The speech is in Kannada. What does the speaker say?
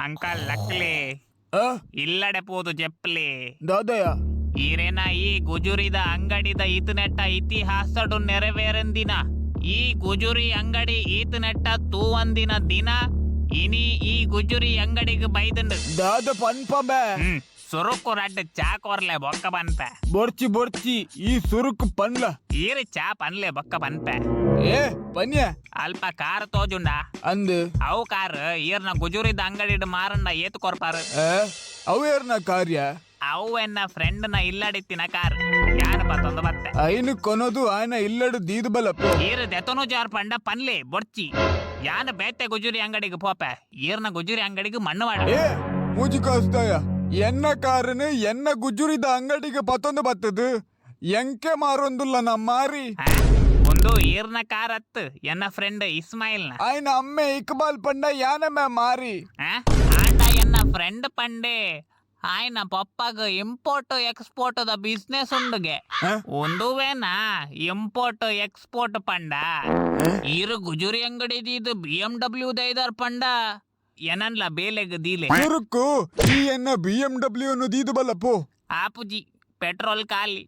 అంకల్ లక్లే ಇಲ್ಲಡೆ ಪೋದು ಜೆಪ್ಲಿ ದಾದಯ್ಯ ಈರೇನ ಈ ಗುಜುರಿದ ಅಂಗಡಿದ ಈತನೆಟ್ಟ ಇತಿಹಾಸಡು ನೆರವೇರಂದಿನ ಈ ಗುಜುರಿ ಅಂಗಡಿ ಈತನೆಟ್ಟ ತೂವಂದಿನ ದಿನ ಇನಿ ಈ ಗುಜುರಿ ಅಂಗಡಿಗೆ ಬೈದಂಡು ದಾದ ಪನ್ಪಬೆ ಸುರುಕು ರಡ್ಡ ಚಾ ಕೊರ್ಲೆ ಬೊಕ್ಕ ಬಂತ ಬೊರ್ಚಿ ಬೊರ್ಚಿ ಈ ಸುರುಕು ಪನ್ಲ ಈರಿ ಚಾ ಪನ್ಲೆ ಬೊಕ್ಕ ಬಂತ ಏ ಪನ್ಯ ಅಲ್ಪ ಕಾರ್ ತೋಜುಂಡ ಅಂದ್ ಅವು ಕಾರ್ ಈರ್ನ ಗುಜುರಿದ ಅಂಗಡಿ ಮಾರಂಡ ಏತು ಕೊರ್ಪಾರು ಅವೇರ್ನ ಕಾರ್ಯ ಅವು ಎನ್ನ ಫ್ರೆಂಡ್ ನ ಇಲ್ಲಡಿತ್ತಿನ ಕಾರ್ ಯಾನ ಪತ್ತೊಂದು ಬತ್ತೆ ಐನು ಕೊನೋದು ಆಯ್ನ ಇಲ್ಲಡು ದೀದು ಬಲಪ್ಪ ಈರ್ ದೆತನು ಜಾರ್ ಪಂಡ ಪನ್ಲೆ ಬೊಡ್ಚಿ ಯಾನ ಬೇತೆ ಗುಜುರಿ ಅಂಗಡಿಗೆ ಪೋಪ ಈರ್ನ ಗುಜುರಿ ಅಂಗಡಿಗೆ ಮಣ್ಣು ಮಾಡ ಏ ಮೂಜಿ ಕಾಸ್ತಾಯ ಎನ್ನ ಕಾರನು ಎನ್ನ ಗುಜುರಿದ ಅಂಗಡಿಗೆ ಪತ್ತೊಂದು ಬತ್ತದು ಎಂಕೆ ಮಾರೊಂದುಲ್ಲ ನಮ್ಮ ಮಾರಿ ಒಂದು ಈರ್ನ ಕಾರ್ ಅತ್ತು ಎನ್ನ ಫ್ರೆಂಡ್ ಇಸ್ಮಾಯಿಲ್ ನ ಆಯ್ನ ಅಮ್ಮೆ ಇಕ್ಬಾಲ್ ಪಂಡ ಯಾನಮ್ಮೆ ಮಾರಿ ಆಂಡ ಎನ್ನ ಫ್ರೆಂಡ್ ಪಂಡೆ ಆಯ್ನ ಪಪ್ಪಾಗ ಇಂಪೋರ್ಟ್ ಎಕ್ಸ್ಪೋರ್ಟ್ ದ ಬಿಸ್ನೆಸ್ ಉಂಡುಗೆ ಒಂದುವೇನಾ ಇಂಪೋರ್ಟ್ ಎಕ್ಸ್ಪೋರ್ಟ್ ಪಂಡ ಈರು ಗುಜುರಿ ಅಂಗಡಿ ಇದು BMW ದೈದಾರ್ ಪಂಡ ಏನನ್ಲ ಬೇಲೆಗ್ ದೀಲೆ ಸುರುಕು ಈ ಎನ್ನ BMW ದೀದು ಬಲಪೋ ಆಪುಜಿ ಪೆಟ್ರೋಲ್ ಖಾಲಿ